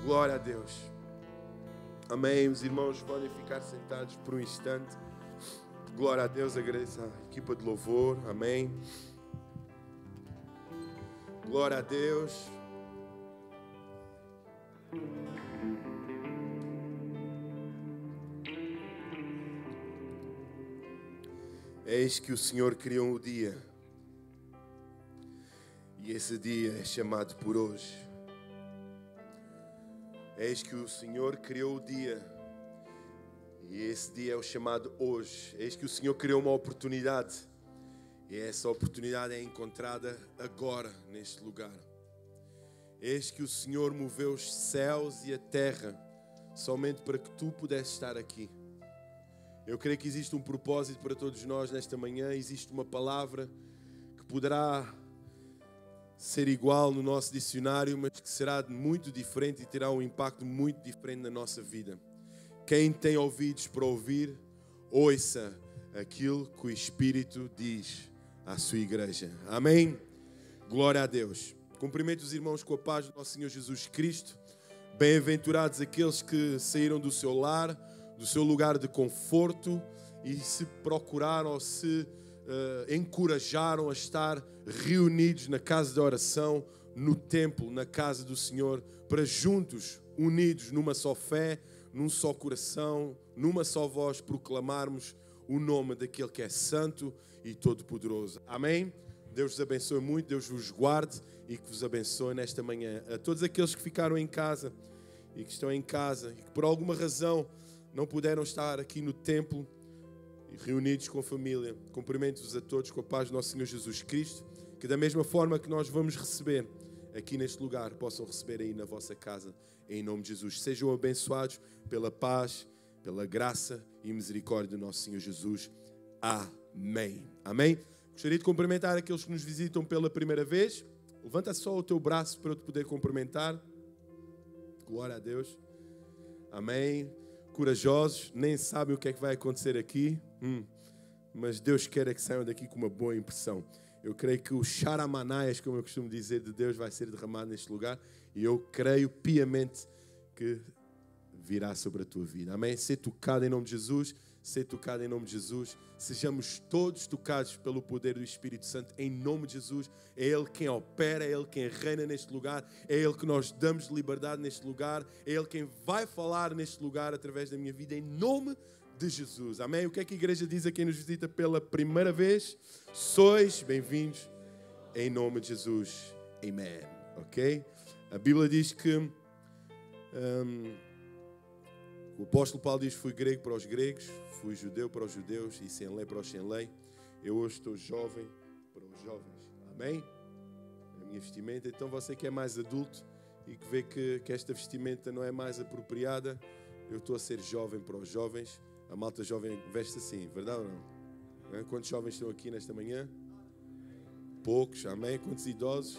Glória a Deus. Amém. Os irmãos podem ficar sentados por um instante. Glória a Deus. Agradeço à equipa de louvor. Amém. Glória a Deus. Eis que o Senhor criou um dia. E esse dia é chamado por hoje. Eis que o Senhor criou o dia. E esse dia é o chamado hoje. Eis que o Senhor criou uma oportunidade. E essa oportunidade é encontrada agora, neste lugar. Eis que o Senhor moveu os céus e a terra somente para que tu pudesses estar aqui. Eu creio que existe um propósito para todos nós nesta manhã. Existe uma palavra que poderá ser igual no nosso dicionário, mas que será muito diferente e terá um impacto muito diferente na nossa vida. Quem tem ouvidos para ouvir, ouça aquilo que o Espírito diz à sua igreja. Amém? Glória a Deus. Cumprimento os irmãos com a paz do nosso Senhor Jesus Cristo. Bem-aventurados aqueles que saíram do seu lar, do seu lugar de conforto e se procuraram ou se encorajaram a estar reunidos na casa de oração, no templo, na casa do Senhor, para juntos, unidos numa só fé, num só coração, numa só voz, proclamarmos o nome daquele que é santo e todo-poderoso. Amém? Deus vos abençoe muito, Deus vos guarde e que vos abençoe nesta manhã. A todos aqueles que ficaram em casa e que estão em casa e que por alguma razão não puderam estar aqui no templo reunidos com a família, cumprimento-vos a todos com a paz do nosso Senhor Jesus Cristo, que da mesma forma que nós vamos receber aqui neste lugar, possam receber aí na vossa casa, em nome de Jesus. Sejam abençoados pela paz, pela graça e misericórdia do nosso Senhor Jesus. Amém. Amém. Gostaria de cumprimentar aqueles que nos visitam pela primeira vez. Levanta só o teu braço para eu te poder cumprimentar. Glória a Deus. Amém. Corajosos, nem sabem o que é que vai acontecer aqui, mas Deus quer é que saiam daqui com uma boa impressão. Eu creio que o charamanaias, como eu costumo dizer, de Deus vai ser derramado neste lugar e eu creio piamente que virá sobre a tua vida. Amém? Ser tocado em nome de Jesus, ser tocado em nome de Jesus. Sejamos todos tocados pelo poder do Espírito Santo em nome de Jesus. É Ele quem opera, é Ele quem reina neste lugar, é Ele que nós damos liberdade neste lugar, é Ele quem vai falar neste lugar através da minha vida em nome de Jesus. Amém? O que é que a igreja diz a quem nos visita pela primeira vez? Sois bem-vindos em nome de Jesus. Amém. Ok? A Bíblia diz que o apóstolo Paulo diz: fui grego para os gregos, fui judeu para os judeus e sem lei para os sem lei. Eu hoje estou jovem para os jovens. Amém? A minha vestimenta. Então você que é mais adulto e que vê que esta vestimenta não é mais apropriada, eu estou a ser jovem para os jovens. A malta jovem veste assim, verdade ou não? Quantos jovens estão aqui nesta manhã? Poucos, amém? Quantos idosos?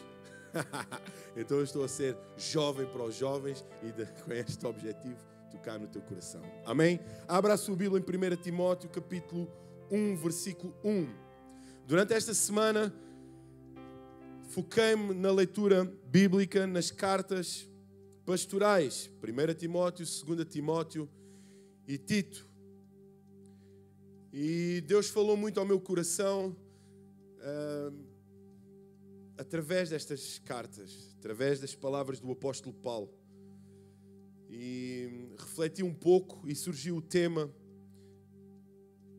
Então eu estou a ser jovem para os jovens e com este objetivo tocar no teu coração. Amém? Abra a sua Bíblia em 1 Timóteo, capítulo 1, versículo 1. Durante esta semana, foquei-me na leitura bíblica, nas cartas pastorais. 1 Timóteo, 2 Timóteo e Tito. E Deus falou muito ao meu coração através destas cartas, através das palavras do apóstolo Paulo. E refleti um pouco e surgiu o tema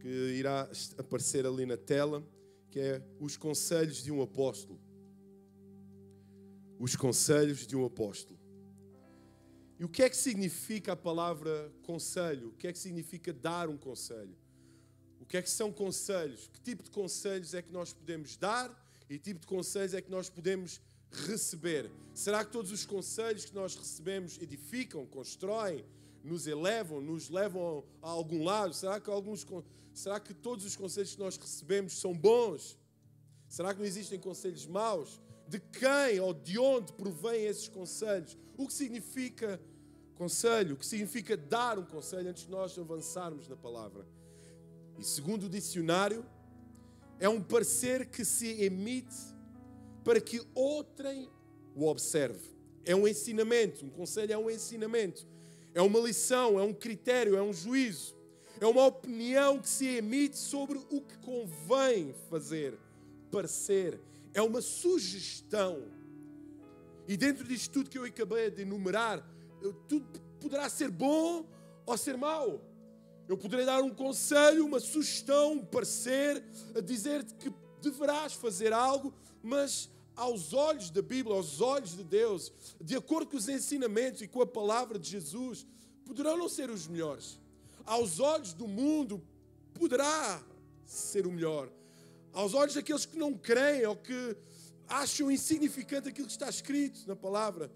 que irá aparecer ali na tela, que é os conselhos de um apóstolo. Os conselhos de um apóstolo. E o que é que significa a palavra conselho? O que é que significa dar um conselho? O que é que são conselhos? Que tipo de conselhos é que nós podemos dar e que tipo de conselhos é que nós podemos receber? Será que todos os conselhos que nós recebemos edificam, constroem, nos elevam, nos levam a algum lado? Será que todos os conselhos que nós recebemos são bons? Será que não existem conselhos maus? De quem ou de onde provêm esses conselhos? O que significa conselho? O que significa dar um conselho antes de nós avançarmos na palavra? E segundo o dicionário, é um parecer que se emite para que outrem o observe. é um ensinamento. Um conselho é um ensinamento. É uma lição, é um critério, é um juízo. É uma opinião que se emite sobre o que convém fazer, parecer. É uma sugestão. E dentro disto tudo que eu acabei de enumerar, tudo poderá ser bom ou ser mau. Eu poderei dar um conselho, uma sugestão, um parecer, a dizer-te que deverás fazer algo, mas aos olhos da Bíblia, aos olhos de Deus, de acordo com os ensinamentos e com a palavra de Jesus, poderão não ser os melhores. Aos olhos do mundo, poderá ser o melhor. Aos olhos daqueles que não creem ou que acham insignificante aquilo que está escrito na palavra,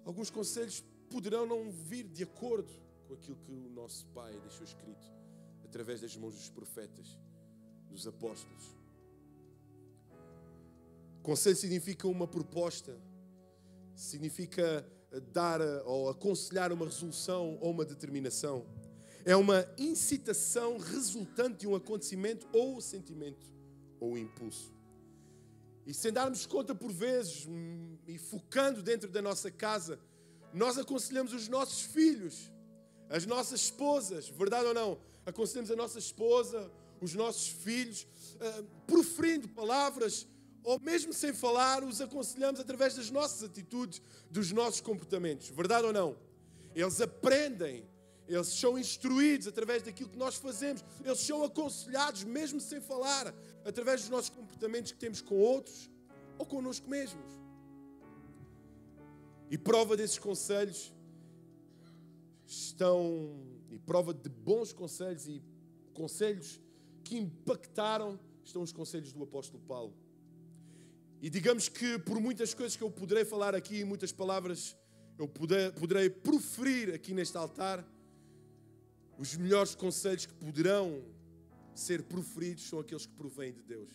alguns conselhos poderão não vir de acordo com aquilo que o nosso Pai deixou escrito através das mãos dos profetas, dos apóstolos. Conselho significa uma proposta, significa dar ou aconselhar uma resolução ou uma determinação. É uma incitação resultante de um acontecimento ou sentimento ou impulso. E sem darmos conta por vezes, e focando dentro da nossa casa, nós aconselhamos os nossos filhos, as nossas esposas, verdade ou não? Aconselhamos a nossa esposa, os nossos filhos, proferindo palavras, ou mesmo sem falar, os aconselhamos através das nossas atitudes, dos nossos comportamentos, verdade ou não? Eles aprendem, eles são instruídos através daquilo que nós fazemos, eles são aconselhados mesmo sem falar, através dos nossos comportamentos que temos com outros ou connosco mesmos. E prova desses conselhos e prova de bons conselhos e conselhos que impactaram, estão os conselhos do apóstolo Paulo. E digamos que por muitas coisas que eu poderei falar aqui, muitas palavras eu poderei proferir aqui neste altar, os melhores conselhos que poderão ser proferidos são aqueles que provêm de Deus.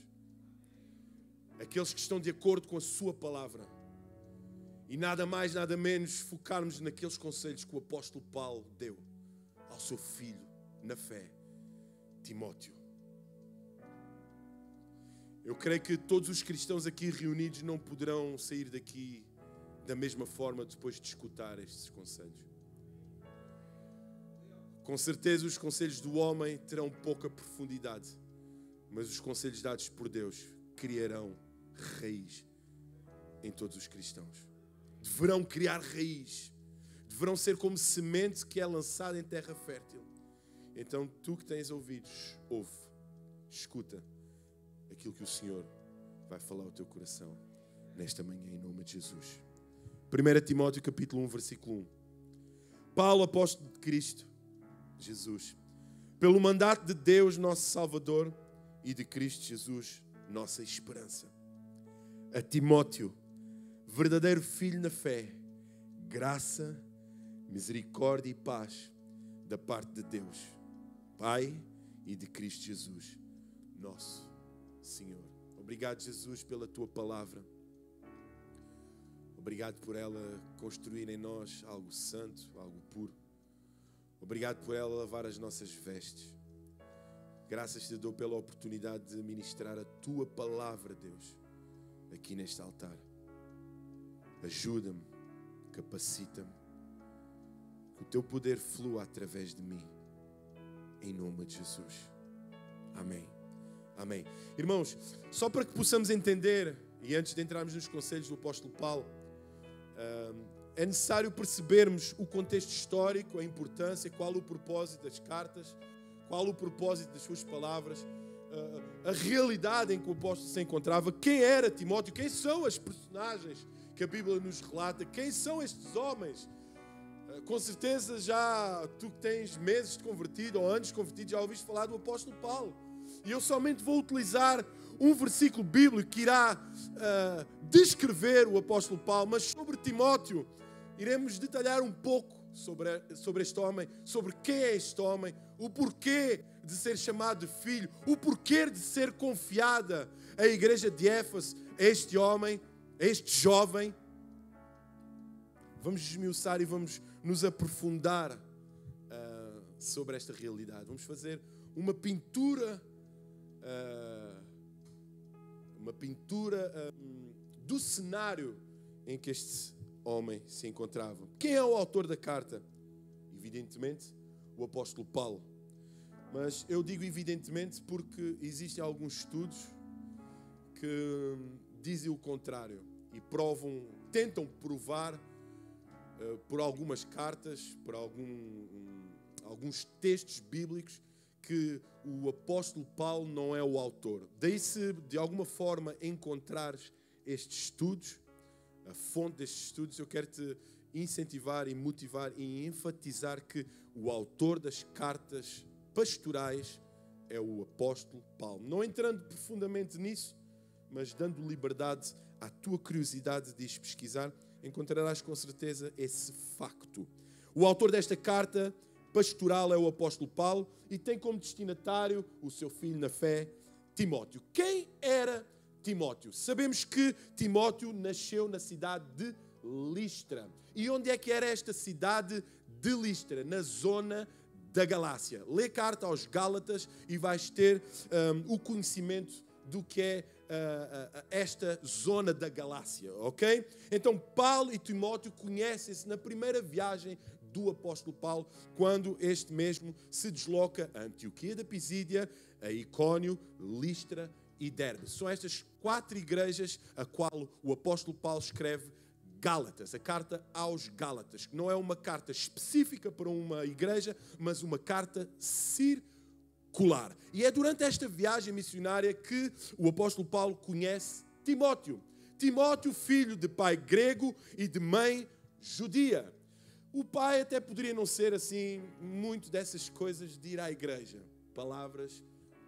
Aqueles que estão de acordo com a sua palavra. E nada mais, nada menos focarmos naqueles conselhos que o apóstolo Paulo deu ao seu filho, na fé, Timóteo. Eu creio que todos os cristãos aqui reunidos não poderão sair daqui da mesma forma depois de escutar estes conselhos. Com certeza os conselhos do homem terão pouca profundidade, mas os conselhos dados por Deus criarão raiz em todos os cristãos. Deverão criar raiz, deverão ser como semente que é lançada em terra fértil. Então tu que tens ouvidos, ouve, escuta aquilo que o Senhor vai falar ao teu coração nesta manhã, em nome de Jesus. 1 Timóteo capítulo 1, versículo 1. Paulo, apóstolo de Cristo Jesus, pelo mandato de Deus, nosso Salvador, e de Cristo Jesus, nossa esperança. A Timóteo, verdadeiro filho na fé, graça, misericórdia e paz da parte de Deus, Pai, e de Cristo Jesus, nosso Senhor. Obrigado, Jesus, pela tua palavra. Obrigado por ela construir em nós algo santo, algo puro. Obrigado por ela lavar as nossas vestes. Graças te dou pela oportunidade de ministrar a tua palavra, Deus, aqui neste altar. Ajuda-me, capacita-me, que o teu poder flua através de mim, em nome de Jesus. Amém. Amém. Irmãos, só para que possamos entender, e antes de entrarmos nos conselhos do apóstolo Paulo, é necessário percebermos o contexto histórico, a importância, qual o propósito das cartas, qual o propósito das suas palavras, a realidade em que o apóstolo se encontrava, quem era Timóteo, quem são as personagens que a Bíblia nos relata, quem são estes homens. Com certeza já tu que tens meses de convertido ou anos de convertido já ouviste falar do apóstolo Paulo. E eu somente vou utilizar um versículo bíblico que irá descrever o apóstolo Paulo, mas sobre Timóteo iremos detalhar um pouco sobre este homem, sobre quem é este homem, o porquê de ser chamado de filho, o porquê de ser confiada a igreja de Éfeso a este homem, a este jovem. Vamos desmiuçar e vamos nos aprofundar sobre esta realidade. Vamos fazer uma pintura do cenário em que este homem se encontrava. Quem é o autor da carta? Evidentemente, o apóstolo Paulo. Mas eu digo evidentemente porque existem alguns estudos que dizem o contrário e tentam provar por algumas cartas, por alguns textos bíblicos, que o apóstolo Paulo não é o autor. Daí, se de alguma forma encontrares estes estudos, a fonte destes estudos, eu quero te incentivar e motivar e enfatizar que o autor das cartas pastorais é o apóstolo Paulo. Não entrando profundamente nisso, mas dando liberdade à tua curiosidade de ir pesquisar, encontrarás com certeza esse facto. O autor desta carta pastoral é o apóstolo Paulo e tem como destinatário o seu filho na fé, Timóteo. Quem era Timóteo? Sabemos que Timóteo nasceu na cidade de Listra. E onde é que era esta cidade de Listra? Na zona da Galácia. Lê a carta aos Gálatas e vais ter o conhecimento do que é esta zona da Galácia, ok? Então Paulo e Timóteo conhecem-se na primeira viagem do apóstolo Paulo, quando este mesmo se desloca a Antioquia da Pisídia, a Icónio, Listra e Derbe. São estas 4 igrejas a qual o apóstolo Paulo escreve Gálatas, a carta aos Gálatas, que não é uma carta específica para uma igreja, mas uma carta circular. E é durante esta viagem missionária que o apóstolo Paulo conhece Timóteo. Timóteo, filho de pai grego e de mãe judia. O pai até poderia não ser assim muito dessas coisas de ir à igreja, palavras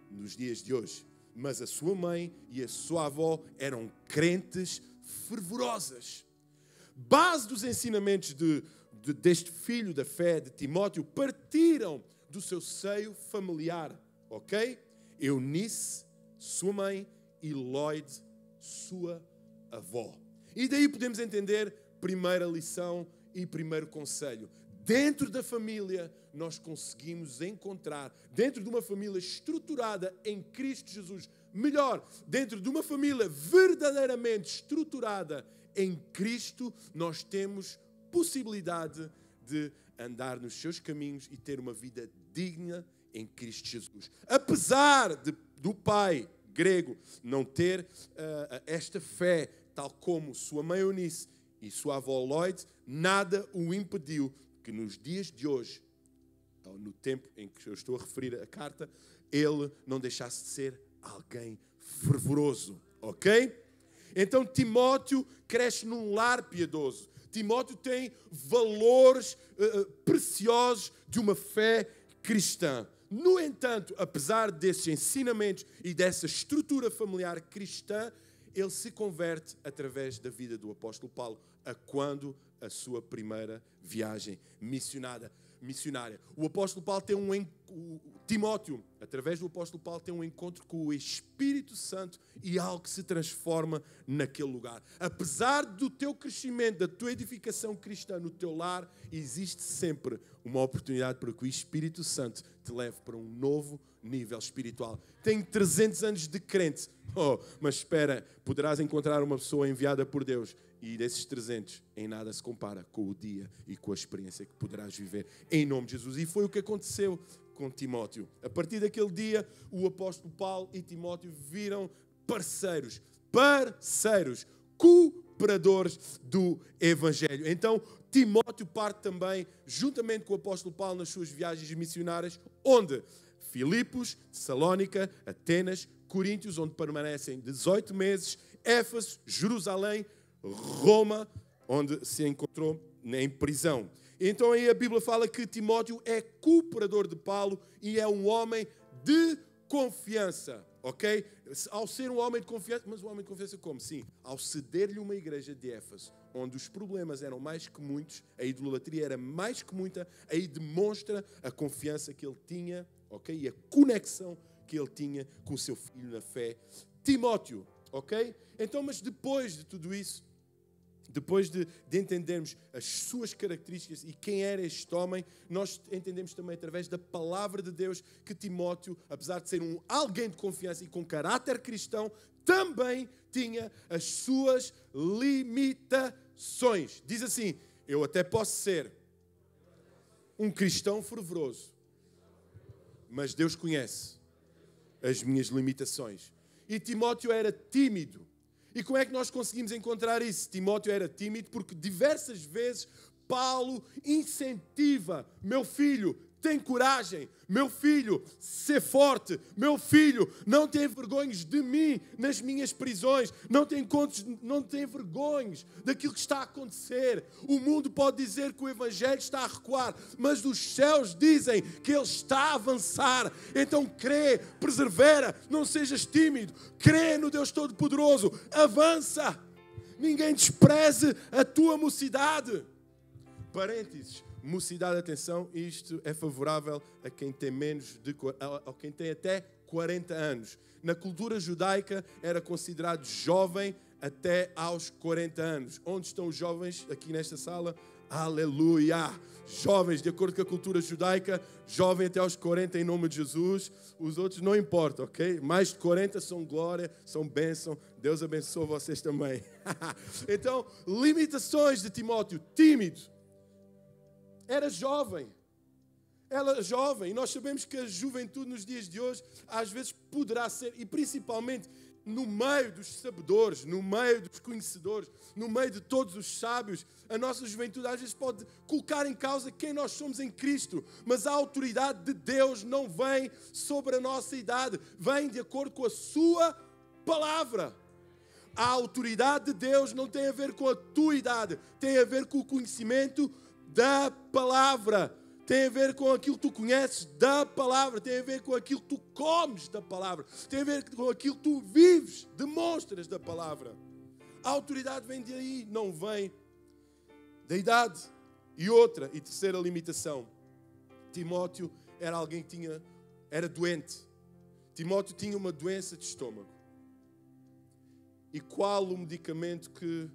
nos dias de hoje. Mas a sua mãe e a sua avó eram crentes fervorosas. Base dos ensinamentos deste filho da fé, de Timóteo, partiram do seu seio familiar, ok? Eunice, sua mãe, e Lloyd, sua avó. E daí podemos entender primeira lição e primeiro conselho. Dentro da família, nós conseguimos encontrar, dentro de uma família estruturada em Cristo Jesus, melhor, dentro de uma família verdadeiramente estruturada em Cristo, nós temos possibilidade de andar nos seus caminhos e ter uma vida digna em Cristo Jesus. Apesar do pai grego não ter esta fé, tal como sua mãe Eunice e sua avó Lloyd, nada o impediu que nos dias de hoje, no tempo em que eu estou a referir a carta, ele não deixasse de ser alguém fervoroso, ok? Então Timóteo cresce num lar piedoso. Timóteo tem valores preciosos de uma fé cristã. No entanto, apesar desses ensinamentos e dessa estrutura familiar cristã, ele se converte através da vida do apóstolo Paulo, a quando a sua primeira viagem missionária. O apóstolo Paulo Timóteo, através do apóstolo Paulo, tem um encontro com o Espírito Santo e algo se transforma naquele lugar. Apesar do teu crescimento, da tua edificação cristã no teu lar, existe sempre uma oportunidade para que o Espírito Santo te leve para um novo nível espiritual. Tenho 300 anos de crente. Mas espera, poderás encontrar uma pessoa enviada por Deus e desses 300 em nada se compara com o dia e com a experiência que poderás viver em nome de Jesus. E foi o que aconteceu com Timóteo. A partir daquele dia, o apóstolo Paulo e Timóteo viram parceiros, cooperadores do Evangelho. Então, Timóteo parte também, juntamente com o apóstolo Paulo, nas suas viagens missionárias, onde? Filipos, Tessalónica, Atenas, Coríntios, onde permanecem 18 meses, Éfeso, Jerusalém, Roma, onde se encontrou em prisão. Então aí a Bíblia fala que Timóteo é cooperador de Paulo e é um homem de confiança, ok? Ao ser um homem de confiança, mas um homem de confiança como? Sim, ao ceder-lhe uma igreja de Éfeso, onde os problemas eram mais que muitos, a idolatria era mais que muita, aí demonstra a confiança que ele tinha, ok? E a conexão que ele tinha com o seu filho na fé, Timóteo, ok? Então, mas depois de tudo isso, depois de entendermos as suas características e quem era este homem, nós entendemos também através da palavra de Deus que Timóteo, apesar de ser alguém de confiança e com caráter cristão, também tinha as suas limitações. limitações. Diz assim: eu até posso ser um cristão fervoroso, mas Deus conhece as minhas limitações. E Timóteo era tímido. E como é que nós conseguimos encontrar isso? Timóteo era tímido porque diversas vezes Paulo incentiva: meu filho, tem coragem, meu filho, ser forte, meu filho, não tem vergonhas de mim nas minhas prisões, não tem vergonhas daquilo que está a acontecer. O mundo pode dizer que o Evangelho está a recuar, mas os céus dizem que ele está a avançar. Então crê, persevera, não sejas tímido, crê no Deus Todo-Poderoso, avança. Ninguém despreze a tua mocidade. Parênteses. Mocidade, atenção, isto é favorável a quem tem a quem tem até 40 anos. Na cultura judaica era considerado jovem até aos 40 anos. Onde estão os jovens aqui nesta sala? Aleluia! Jovens, de acordo com a cultura judaica, jovem até aos 40 em nome de Jesus. Os outros não importa, ok? Mais de 40 são glória, são bênção. Deus abençoe vocês também. Então, limitações de Timóteo, tímido. Era jovem, e nós sabemos que a juventude nos dias de hoje às vezes poderá ser, e principalmente no meio dos sabedores, no meio dos conhecedores, no meio de todos os sábios, a nossa juventude às vezes pode colocar em causa quem nós somos em Cristo, mas a autoridade de Deus não vem sobre a nossa idade, vem de acordo com a sua palavra. A autoridade de Deus não tem a ver com a tua idade, tem a ver com o conhecimento da palavra, tem a ver com aquilo que tu conheces da palavra, tem a ver com aquilo que tu comes da palavra, tem a ver com aquilo que tu vives, demonstras da palavra. A autoridade vem de aí, não vem da idade. E outra, e terceira limitação, Timóteo era alguém que era doente. Timóteo tinha uma doença de estômago. E qual o medicamento que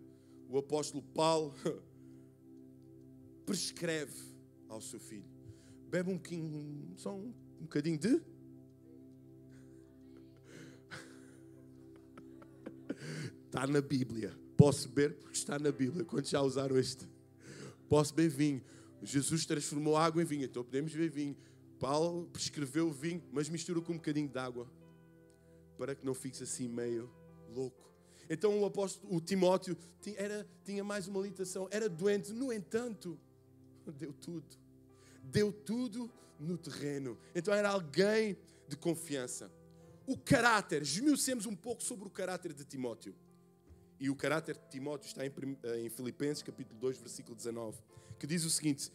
o apóstolo Paulo prescreve ao seu filho? Bebe só um bocadinho de... Está na Bíblia. Posso beber porque está na Bíblia. Quantos já usaram este? Posso beber vinho. Jesus transformou água em vinho, então podemos beber vinho. Paulo prescreveu vinho, mas mistura com um bocadinho de água, para que não fiques assim meio louco. Então o Timóteo tinha mais uma limitação. Era doente, no entanto... Deu tudo no terreno. Então era alguém de confiança. O caráter, esmiucemos um pouco sobre o caráter de Timóteo. E o caráter de Timóteo está em Filipenses capítulo 2, versículo 19, que diz o seguinte: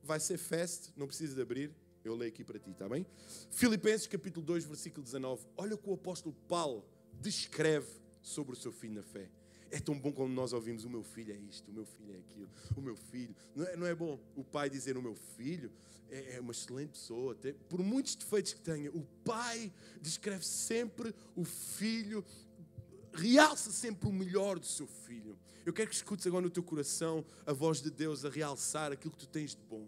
vai ser fast, não precisa de abrir, eu leio aqui para ti, está bem? Filipenses capítulo 2, versículo 19, olha o que o apóstolo Paulo descreve sobre o seu filho na fé. É tão bom quando nós ouvimos: o meu filho é isto, o meu filho é aquilo, o meu filho. Não é bom o pai dizer: o meu filho é uma excelente pessoa, por muitos defeitos que tenha. O pai descreve sempre o filho, realça sempre o melhor do seu filho. Eu quero que escutes agora no teu coração a voz de Deus a realçar aquilo que tu tens de bom.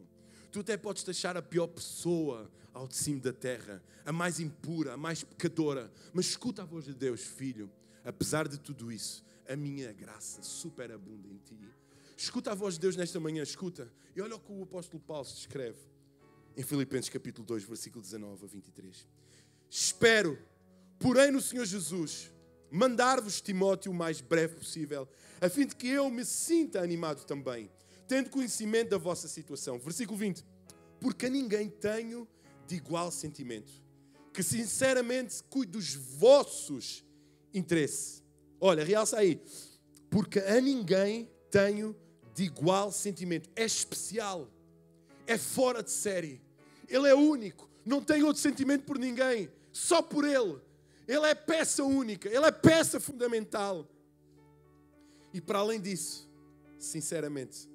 Tu até podes te achar a pior pessoa ao de cima da terra, a mais impura, a mais pecadora, mas escuta a voz de Deus: filho, apesar de tudo isso, a minha graça superabunda em ti. Escuta a voz de Deus nesta manhã, escuta. E olha o que o apóstolo Paulo se escreve em Filipenses capítulo 2, versículo 19 a 23. Espero, porém, no Senhor Jesus, mandar-vos Timóteo o mais breve possível, a fim de que eu me sinta animado também, tendo conhecimento da vossa situação. Versículo 20. Porque a ninguém tenho de igual sentimento, que sinceramente cuide dos vossos interesses. Olha, realça aí. Porque a ninguém tenho de igual sentimento. É especial. É fora de série. Ele é único. Não tem outro sentimento por ninguém. Só por ele. Ele é peça única. Ele é peça fundamental. E para além disso, sinceramente,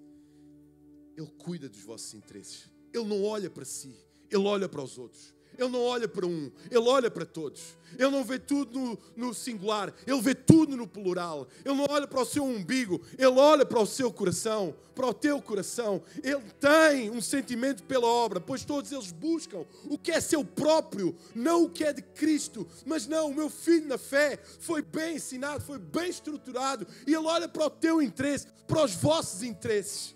ele cuida dos vossos interesses. Ele não olha para si. Ele olha para os outros. Ele não olha para um, Ele olha para todos. Ele não vê tudo no singular, Ele vê tudo no plural. Ele não olha para o seu umbigo, Ele olha para o seu coração, para o teu coração. Ele tem um sentimento pela obra, pois todos eles buscam o que é seu próprio, não o que é de Cristo. Mas não, o meu filho na fé foi bem ensinado, foi bem estruturado, e Ele olha para o teu interesse, para os vossos interesses.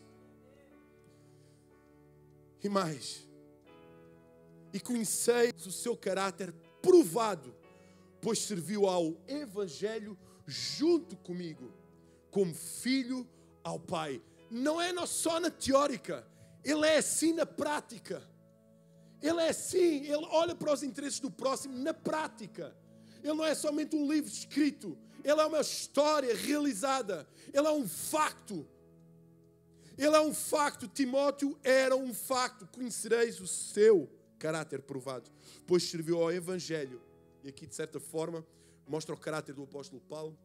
E mais, e conheceis o seu caráter provado, pois serviu ao Evangelho junto comigo, como filho ao Pai. Não é só na teórica, Ele é assim na prática. Ele é assim, Ele olha para os interesses do próximo na prática. Ele não é somente um livro escrito, Ele é uma história realizada, Ele é um facto. Ele é um facto, Timóteo era um facto. Conhecereis o seu caráter provado, pois serviu ao Evangelho. E aqui, de certa forma, mostra o caráter do apóstolo Paulo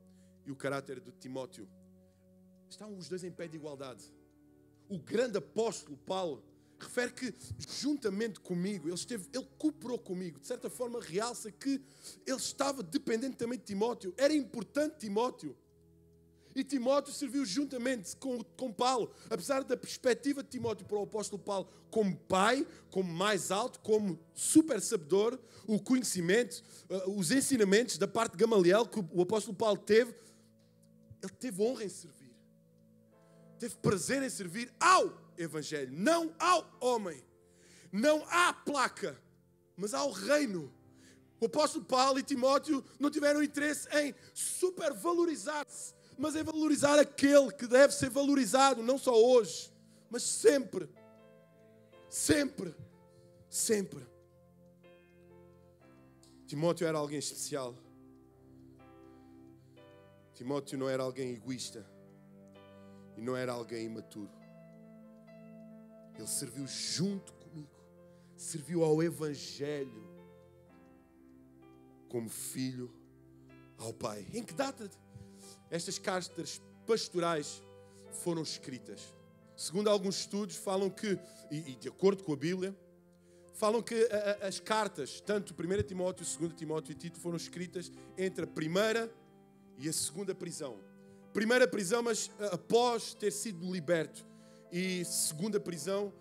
e o caráter de Timóteo. Estão os dois em pé de igualdade. O grande apóstolo Paulo refere que, juntamente comigo, ele cooperou comigo. De certa forma, realça que ele estava dependente também de Timóteo. Era importante Timóteo. E Timóteo serviu juntamente com Paulo, apesar da perspectiva de Timóteo para o apóstolo Paulo como pai, como mais alto, como super sabedor, o conhecimento, os ensinamentos da parte de Gamaliel que o apóstolo Paulo teve. Ele teve honra em servir, teve prazer em servir ao Evangelho, não ao homem, não à placa, mas ao reino. O apóstolo Paulo e Timóteo não tiveram interesse em supervalorizar-se, mas é valorizar aquele que deve ser valorizado, não só hoje, mas sempre. Sempre. Sempre. Timóteo era alguém especial. Timóteo não era alguém egoísta. E não era alguém imaturo. Ele serviu junto comigo. Serviu ao Evangelho. Como filho ao Pai. Em que data estas cartas pastorais foram escritas? Segundo alguns estudos, falam que, e de acordo com a Bíblia, falam que as cartas, tanto 1 Timóteo, 2 Timóteo e Tito, foram escritas entre a primeira e a segunda prisão. Primeira prisão, mas após ter sido liberto. E segunda prisão,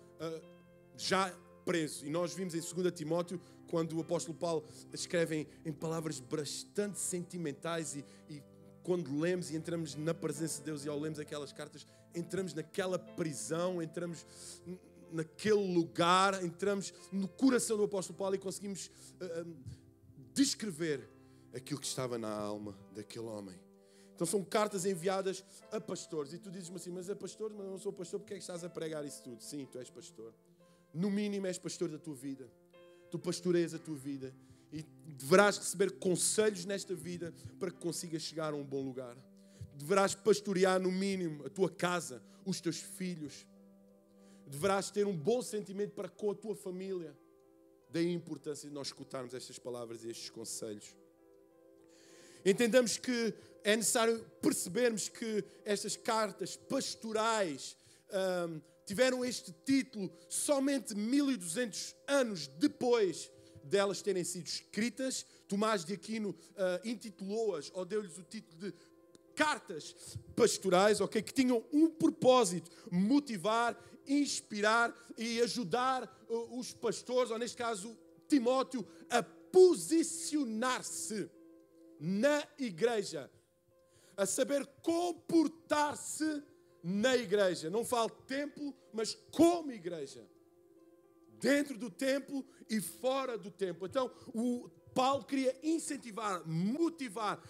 já preso. E nós vimos em 2 Timóteo, quando o apóstolo Paulo escreve em palavras bastante sentimentais e quando lemos e entramos na presença de Deus e ao lermos aquelas cartas, entramos naquela prisão, entramos naquele lugar, entramos no coração do apóstolo Paulo e conseguimos descrever aquilo que estava na alma daquele homem. Então são cartas enviadas a pastores. E tu dizes-me assim, mas é pastor? Mas eu não sou pastor, porque é que estás a pregar isso tudo? Sim, tu és pastor. No mínimo és pastor da tua vida. Tu pastoreias a tua vida. E deverás receber conselhos nesta vida para que consigas chegar a um bom lugar. Deverás pastorear no mínimo a tua casa, os teus filhos. Deverás ter um bom sentimento para com a tua família. Daí a importância de nós escutarmos estas palavras e estes conselhos. Entendamos que é necessário percebermos que estas cartas pastorais tiveram este título somente 1200 anos depois delas terem sido escritas. Tomás de Aquino intitulou-as, ou deu-lhes o título de cartas pastorais, okay, que tinham um propósito: motivar, inspirar e ajudar os pastores, ou neste caso Timóteo, a posicionar-se na igreja, a saber comportar-se na igreja. Não falo templo, mas como igreja. Dentro do templo e fora do templo. Então, o Paulo queria incentivar, motivar,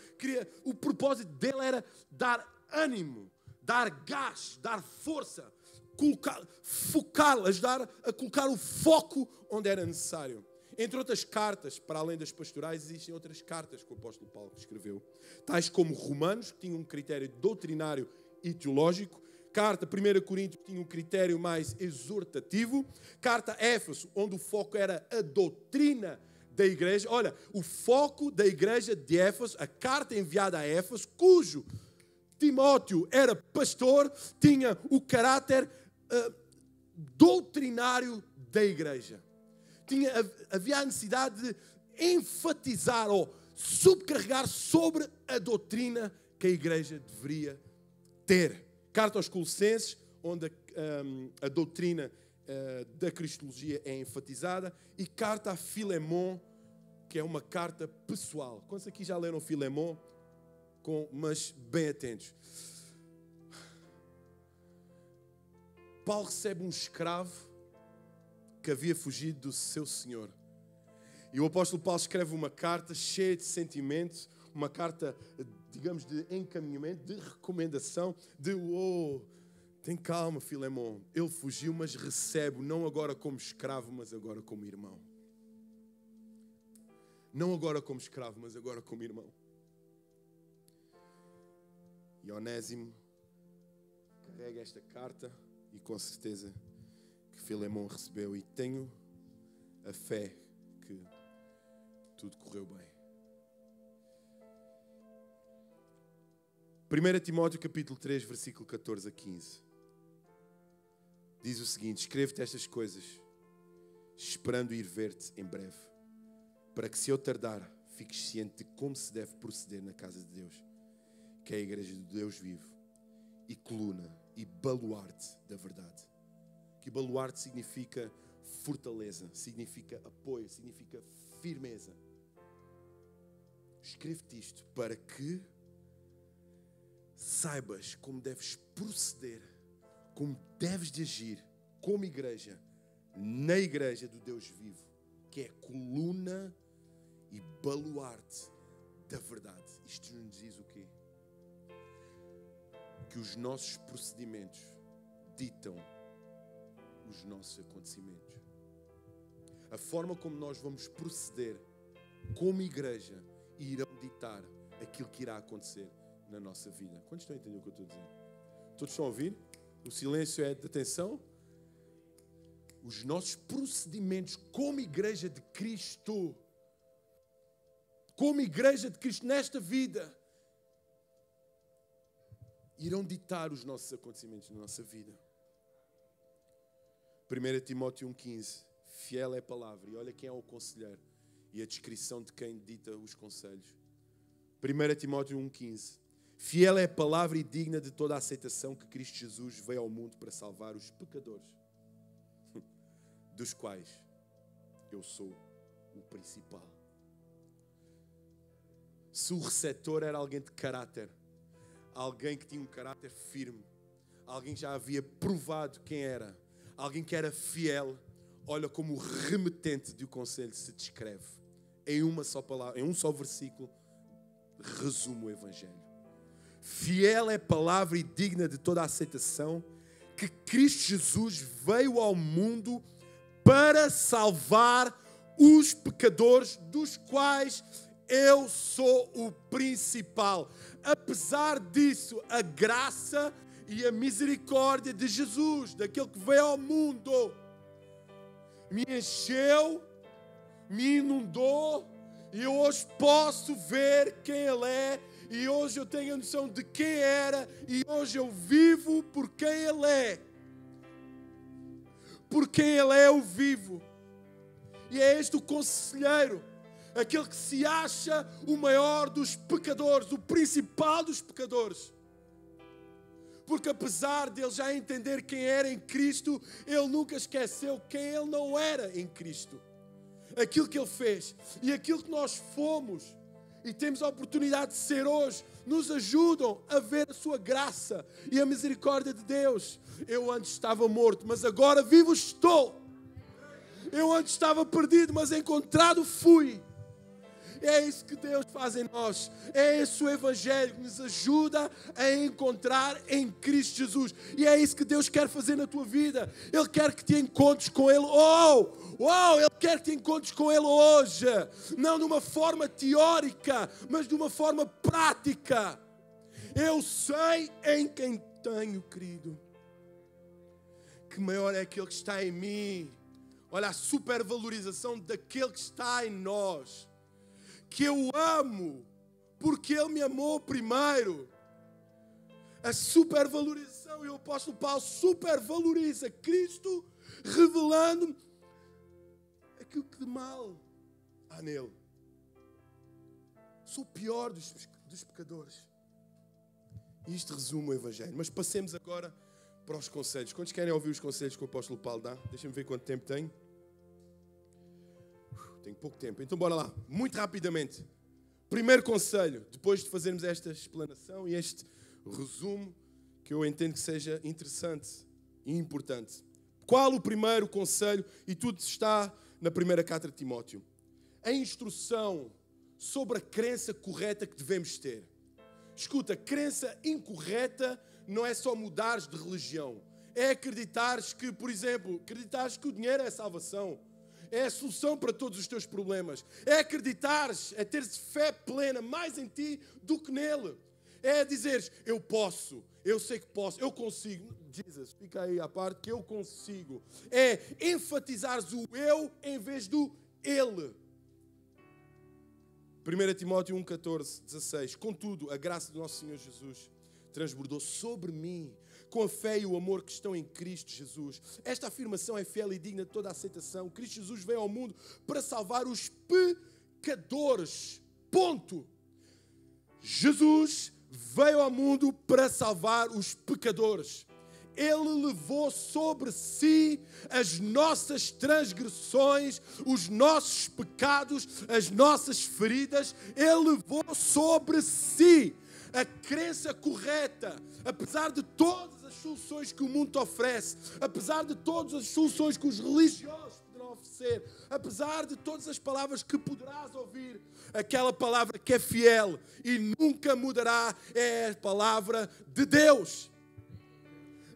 o propósito dele era dar ânimo, dar gás, dar força, focar, ajudar a colocar o foco onde era necessário. Entre outras cartas, para além das pastorais, existem outras cartas que o apóstolo Paulo escreveu, tais como Romanos, que tinha um critério doutrinário e teológico; carta 1 Coríntios, que tinha um critério mais exortativo; carta a Éfeso, onde o foco era a doutrina da igreja. Olha, o foco da igreja de Éfeso, a carta enviada a Éfeso, cujo Timóteo era pastor, tinha o caráter doutrinário da igreja. Havia a necessidade de enfatizar ou subcarregar sobre a doutrina que a igreja deveria ter. Carta aos Colossenses, onde a doutrina da cristologia é enfatizada, e carta a Filemon, que é uma carta pessoal. Quantos aqui já leram Filemon? Mas bem atentos. Paulo recebe um escravo que havia fugido do seu senhor. E o apóstolo Paulo escreve uma carta cheia de sentimentos, uma carta, digamos, de encaminhamento, de recomendação, tem calma, Filemon. Ele fugiu, mas recebe, não agora como escravo, mas agora como irmão. Não agora como escravo, mas agora como irmão. E Onésimo carrega esta carta e com certeza que Filemon recebeu. E tenho a fé que tudo correu bem. 1 Timóteo capítulo 3, versículo 14 a 15. Diz o seguinte: escrevo-te estas coisas, esperando ir ver-te em breve, para que se eu tardar, fiques ciente de como se deve proceder na casa de Deus, que é a igreja do Deus vivo, e coluna e baluarte da verdade. Que baluarte significa fortaleza, significa apoio, significa firmeza. Escrevo-te isto para que saibas como deves proceder, como deves de agir como igreja, na igreja do Deus vivo, que é coluna e baluarte da verdade. Isto nos diz o quê? Que os nossos procedimentos ditam os nossos acontecimentos. A forma como nós vamos proceder como igreja irão ditar aquilo que irá acontecer na nossa vida. Quantos estão a entender o que eu estou a dizer? Todos estão a ouvir? O silêncio é de atenção. Os nossos procedimentos como igreja de Cristo, nesta vida, irão ditar os nossos acontecimentos na nossa vida. 1 Timóteo 1,15. Fiel é a palavra. E olha quem é o conselheiro e a descrição de quem dita os conselhos. 1 Timóteo 1,15. Fiel é a palavra e digna de toda a aceitação que Cristo Jesus veio ao mundo para salvar os pecadores, dos quais eu sou o principal. Se o receptor era alguém de caráter, alguém que tinha um caráter firme, alguém que já havia provado quem era, alguém que era fiel, olha como o remetente do conselho se descreve. Em uma só palavra, em um só versículo, resume o Evangelho. Fiel é a palavra e digna de toda a aceitação que Cristo Jesus veio ao mundo para salvar os pecadores, dos quais eu sou o principal. Apesar disso, a graça e a misericórdia de Jesus, daquele que veio ao mundo, me encheu, me inundou, e eu hoje posso ver quem Ele é, e hoje eu tenho a noção de quem era, e hoje eu vivo por quem Ele é. Por quem Ele é, eu vivo. E é este o conselheiro, aquele que se acha o maior dos pecadores, o principal dos pecadores. Porque apesar de ele já entender quem era em Cristo, ele nunca esqueceu quem ele não era em Cristo. Aquilo que ele fez e aquilo que nós fomos e temos a oportunidade de ser hoje, nos ajudam a ver a sua graça e a misericórdia de Deus. Eu antes estava morto, mas agora vivo estou. Eu antes estava perdido, mas encontrado fui. É isso que Deus faz em nós. É esse o Evangelho que nos ajuda a encontrar em Cristo Jesus. E é isso que Deus quer fazer na tua vida. Ele quer que te encontres com Ele. Ele quer que te encontres com Ele hoje. Não de uma forma teórica, mas de uma forma prática. Eu sei em quem tenho crido. Que maior é aquele que está em mim. Olha a supervalorização daquele que está em nós. Que eu amo, porque Ele me amou primeiro. A supervalorização, e o apóstolo Paulo supervaloriza Cristo, revelando aquilo que de mal há nele. Sou o pior dos pecadores. E isto resume o Evangelho. Mas passemos agora para os conselhos. Quantos querem ouvir os conselhos que o apóstolo Paulo dá? Deixa-me ver quanto tempo tenho. Tenho pouco tempo. Então bora lá. Muito rapidamente. Primeiro conselho, depois de fazermos esta explanação e este resumo, que eu entendo que seja interessante e importante. Qual o primeiro conselho? E tudo está na primeira carta de Timóteo. A instrução sobre a crença correta que devemos ter. Escuta, crença incorreta não é só mudares de religião. É acreditares que, por exemplo, acreditares que o dinheiro é a salvação. É a solução para todos os teus problemas. É acreditares, é teres fé plena mais em ti do que nele. É dizeres, eu posso, eu sei que posso, eu consigo. Jesus, fica aí à parte que eu consigo. É enfatizares o eu em vez do ele. 1 Timóteo 1, 14, 16. Contudo, a graça do nosso Senhor Jesus transbordou sobre mim com a fé e o amor que estão em Cristo Jesus. Esta afirmação é fiel e digna de toda a aceitação. Cristo Jesus veio ao mundo para salvar os pecadores. Ponto. Jesus veio ao mundo para salvar os pecadores. Ele levou sobre si as nossas transgressões, os nossos pecados, as nossas feridas. Ele levou sobre si a crença correta, apesar de todas as soluções que o mundo te oferece, apesar de todas as soluções que os religiosos poderão oferecer, apesar de todas as palavras que poderás ouvir, aquela palavra que é fiel e nunca mudará é a palavra de Deus.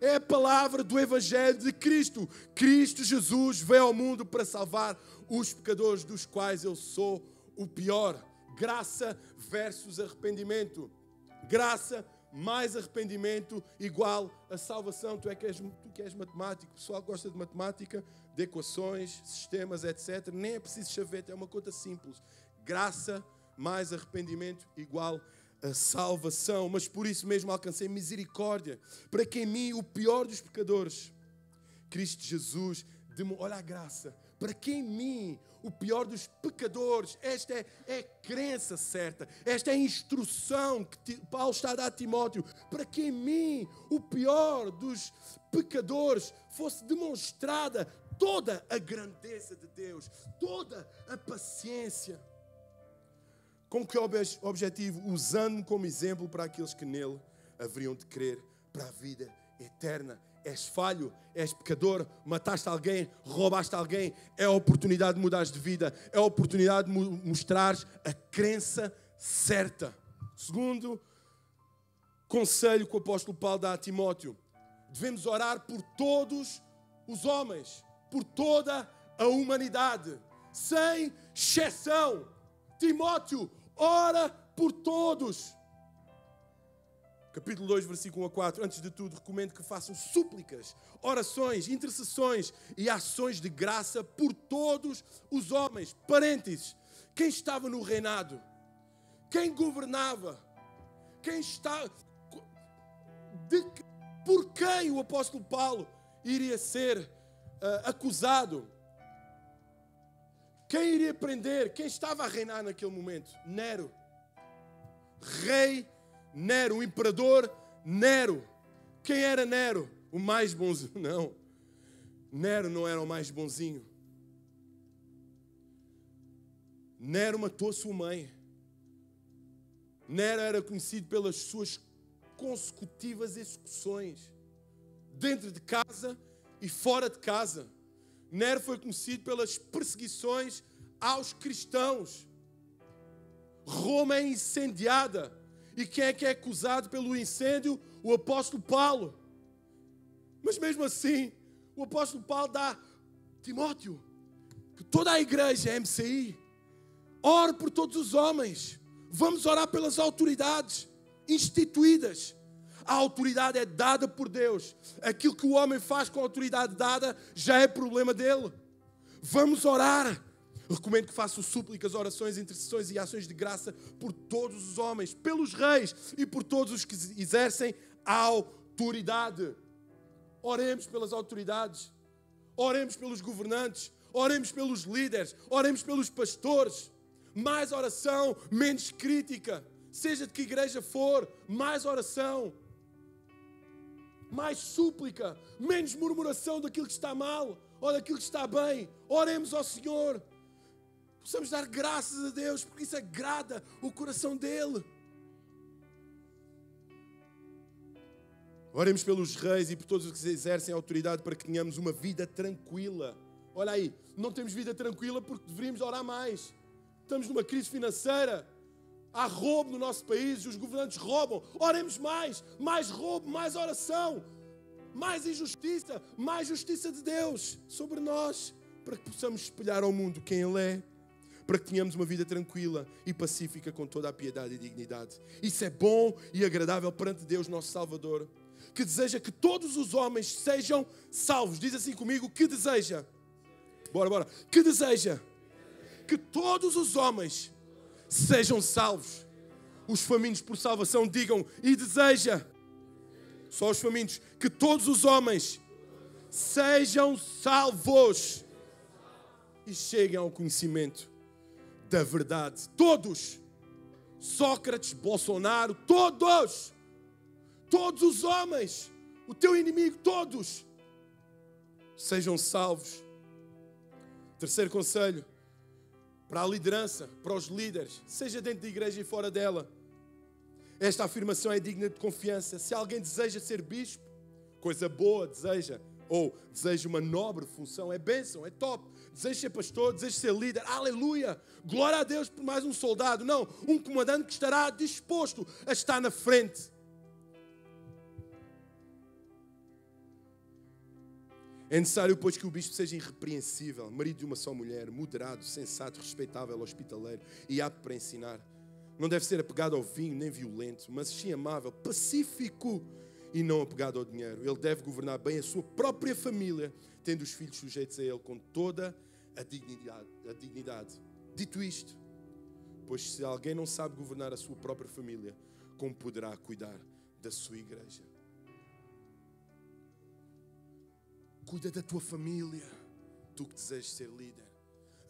É a palavra do Evangelho de Cristo. Cristo Jesus veio ao mundo para salvar os pecadores, dos quais eu sou o pior. Graça versus arrependimento. Graça mais arrependimento igual a salvação. Tu que és matemático, o pessoal gosta de matemática, de equações, sistemas, etc. Nem é preciso chavete, é uma conta simples. Graça mais arrependimento igual a salvação. Mas por isso mesmo alcancei misericórdia, para que em mim, o pior dos pecadores, Cristo Jesus, olha a graça, para que em mim, o pior dos pecadores, esta é a crença certa, esta é a instrução que Paulo está a dar a Timóteo, para que em mim, o pior dos pecadores, fosse demonstrada toda a grandeza de Deus, toda a paciência. Com que objetivo? Usando-me como exemplo para aqueles que nele haveriam de crer para a vida eterna. És falho, és pecador, mataste alguém, roubaste alguém. É a oportunidade de mudares de vida. É a oportunidade de mostrares a crença certa. Segundo conselho que o apóstolo Paulo dá a Timóteo. Devemos orar por todos os homens, por toda a humanidade, sem exceção. Timóteo, ora por todos. Capítulo 2, versículo 1 a 4. Antes de tudo, recomendo que façam súplicas, orações, intercessões e ações de graça por todos os homens. Parênteses. Quem estava no reinado? Quem governava? Quem está... Por quem o apóstolo Paulo iria ser acusado? Quem iria prender? Quem estava a reinar naquele momento? Nero. Rei Nero, o imperador Nero. Quem era Nero? O mais bonzinho? Não. Nero não era o mais bonzinho. Nero matou a sua mãe. Nero era conhecido pelas suas consecutivas execuções, dentro de casa e fora de casa. Nero foi conhecido pelas perseguições aos cristãos. Roma é incendiada. E quem é que é acusado pelo incêndio? O apóstolo Paulo. Mas mesmo assim, o apóstolo Paulo dá Timóteo, que toda a igreja é MCI, ore por todos os homens. Vamos orar pelas autoridades instituídas. A autoridade é dada por Deus. Aquilo que o homem faz com a autoridade dada já é problema dele. Vamos orar. Recomendo que façam súplicas, orações, intercessões e ações de graça por todos os homens, pelos reis e por todos os que exercem a autoridade. Oremos pelas autoridades. Oremos pelos governantes. Oremos pelos líderes, oremos pelos pastores. Mais oração, menos crítica. Seja de que igreja for, mais oração. Mais súplica, menos murmuração daquilo que está mal ou daquilo que está bem. Oremos ao Senhor. Possamos dar graças a Deus, porque isso agrada o coração dEle. Oremos pelos reis e por todos os que exercem autoridade para que tenhamos uma vida tranquila. Olha aí, não temos vida tranquila porque deveríamos orar mais. Estamos numa crise financeira. Há roubo no nosso país, os governantes roubam. Oremos mais roubo, mais oração, mais injustiça, mais justiça de Deus sobre nós, para que possamos espelhar ao mundo quem Ele é, para que tenhamos uma vida tranquila e pacífica com toda a piedade e dignidade. Isso é bom e agradável perante Deus, nosso Salvador, que deseja que todos os homens sejam salvos. Diz assim comigo, que deseja. Bora. Que deseja que todos os homens sejam salvos. Os famintos por salvação digam, e deseja, só os famintos, que todos os homens sejam salvos e cheguem ao conhecimento da verdade. Todos. Sócrates, Bolsonaro, todos os homens, o teu inimigo, todos sejam salvos. Terceiro conselho, para a liderança, para os líderes, seja dentro da igreja e fora dela. Esta afirmação é digna de confiança. Se alguém deseja ser bispo, coisa boa, deseja uma nobre função, é bênção, é top. Deseja ser pastor, deseja ser líder, aleluia. Glória a Deus por mais um soldado. Não, um comandante que estará disposto a estar na frente. É necessário, pois, que o bispo seja irrepreensível, marido de uma só mulher, moderado, sensato, respeitável, hospitaleiro e apto para ensinar. Não deve ser apegado ao vinho, nem violento, mas sim amável, pacífico e não apegado ao dinheiro. Ele deve governar bem a sua própria família, tendo os filhos sujeitos a ele com toda a dignidade. Dito isto, pois se alguém não sabe governar a sua própria família, como poderá cuidar da sua igreja? Cuida da tua família, tu que desejas ser líder.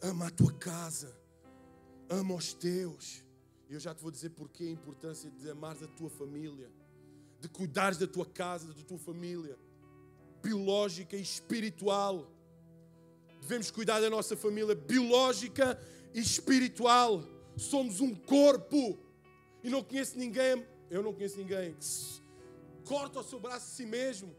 Ama a tua casa, ama os teus. E eu já te vou dizer porque a importância de amares a tua família, de cuidares da tua casa, da tua família, biológica e espiritual. Devemos cuidar da nossa família biológica e espiritual. Somos um corpo. E eu não conheço ninguém que corta o seu braço a si mesmo,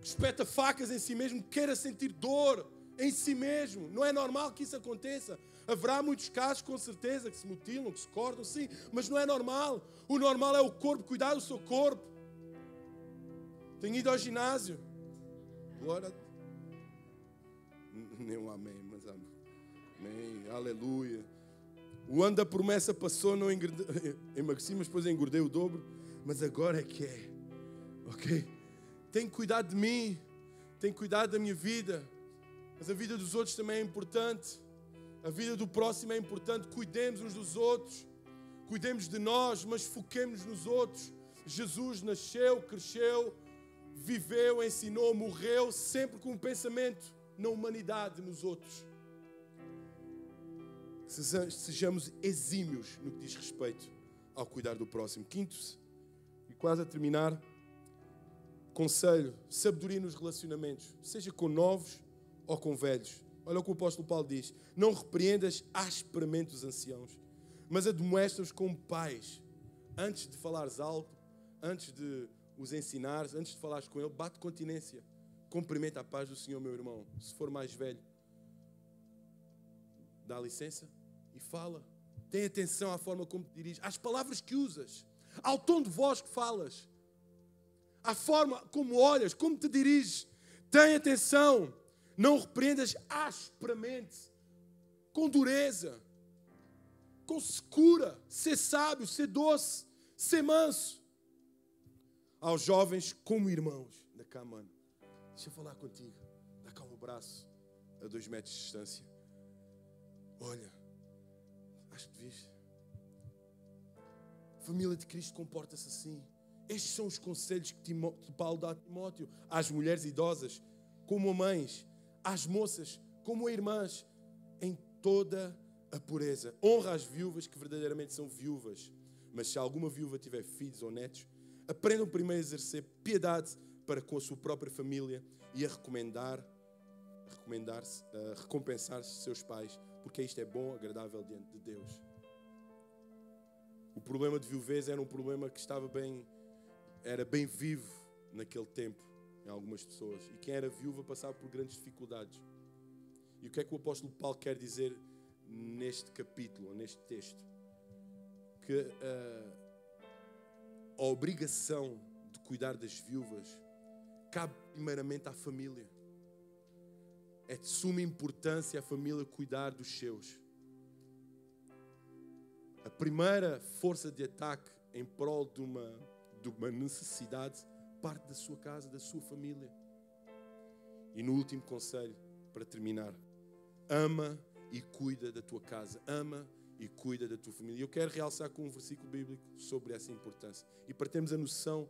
espeta facas em si mesmo, queira sentir dor em si mesmo. Não é normal que isso aconteça. Haverá muitos casos, com certeza, que se mutilam, que se cortam, sim, mas não é normal. O normal é o corpo cuidar do seu corpo. Tenho ido ao ginásio. Glória. Nem um amém, mas amém. Aleluia. O ano da promessa passou, não emagreci, mas depois engordei o dobro. Mas agora é que é. Ok? Tenho cuidado de mim, tenho cuidado da minha vida, mas a vida dos outros também é importante, a vida do próximo é importante. Cuidemos uns dos outros, cuidemos de nós, mas foquemos nos outros. Jesus nasceu, cresceu, viveu, ensinou, morreu, sempre com um pensamento na humanidade, nos outros. Sejamos exímios no que diz respeito ao cuidar do próximo. Quinto, e quase a terminar, conselho, sabedoria nos relacionamentos, seja com novos ou com velhos. Olha o que o apóstolo Paulo diz: não repreendas asperamente os anciãos, mas admoesta-os como pais. Antes de falares alto, antes de os ensinares, antes de falares com ele, bate continência. Cumprimenta a paz do Senhor, meu irmão. Se for mais velho, dá licença e fala. Tem atenção à forma como te diriges, às palavras que usas, ao tom de voz que falas, à forma como olhas, como te diriges. Tem atenção. Não repreendas asperamente, com dureza, com secura. Ser sábio, ser doce, ser manso. Aos jovens como irmãos. Da cá, mano. Deixa eu falar contigo. Dá cá o braço a 2 metros de distância. Olha, acho que devias. A família de Cristo comporta-se assim. Estes são os conselhos que Paulo dá a Timóteo, às mulheres idosas, como a mães, às moças como a irmãs, em toda a pureza. Honra as viúvas que verdadeiramente são viúvas. Mas se alguma viúva tiver filhos ou netos, aprendam primeiro a exercer piedade para com a sua própria família e a recompensar seus pais, porque isto é bom, agradável diante de Deus. O problema de viuvez era um problema que era bem vivo naquele tempo, em algumas pessoas. E quem era viúva passava por grandes dificuldades. E o que é que o apóstolo Paulo quer dizer neste capítulo, neste texto? Que a obrigação de cuidar das viúvas cabe primeiramente à família. É de suma importância a família cuidar dos seus. A primeira força de ataque em prol de uma necessidade parte da sua casa, da sua família. E no último conselho, para terminar, ama e cuida da tua casa. Ama e cuida da tua família. Eu quero realçar com um versículo bíblico sobre essa importância. E para termos a noção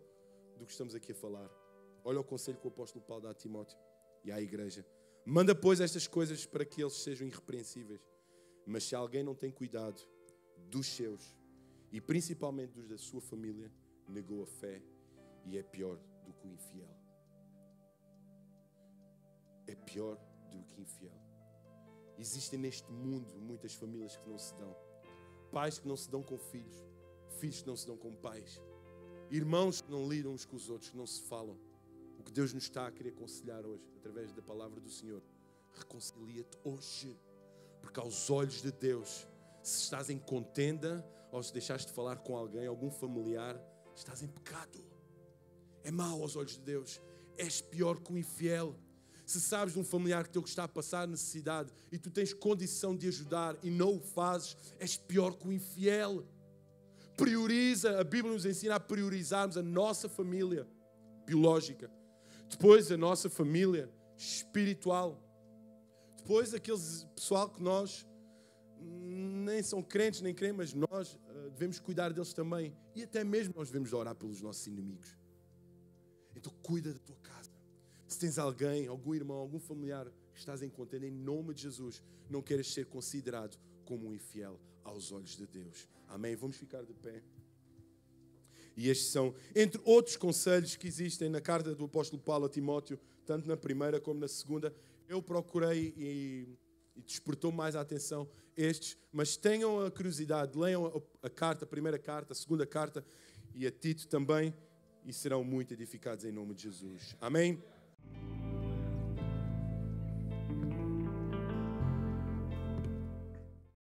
do que estamos aqui a falar. Olha o conselho que o apóstolo Paulo dá a Timóteo e à igreja. Manda, pois, estas coisas para que eles sejam irrepreensíveis. Mas se alguém não tem cuidado dos seus, e principalmente dos da sua família, negou a fé e é pior do que o infiel. É pior do que infiel. Existem neste mundo muitas famílias que não se dão. Pais que não se dão com filhos. Filhos que não se dão com pais. Irmãos que não lidam uns com os outros, que não se falam. O que Deus nos está a querer aconselhar hoje, através da palavra do Senhor. Reconcilia-te hoje. Porque aos olhos de Deus, se estás em contenda, ou se deixaste de falar com alguém, algum familiar, estás em pecado. É mau aos olhos de Deus. És pior que o infiel. Se sabes de um familiar que está a passar necessidade e tu tens condição de ajudar e não o fazes, és pior que o infiel. Prioriza, a Bíblia nos ensina a priorizarmos a nossa família biológica, depois a nossa família espiritual, depois aqueles pessoal que nós nem são crentes nem creem, mas nós devemos cuidar deles também, e até mesmo nós devemos orar pelos nossos inimigos. Então cuida da tua casa. Se tens alguém, algum irmão, algum familiar que estás em contenda, em nome de Jesus, não queres ser considerado como um infiel aos olhos de Deus. Amém? Vamos ficar de pé. E estes são, entre outros conselhos que existem na carta do apóstolo Paulo a Timóteo, tanto na primeira como na segunda, eu procurei e despertou mais a atenção estes, mas tenham a curiosidade, leiam a carta, a primeira carta, a segunda carta e a Tito também, e serão muito edificados em nome de Jesus. Amém?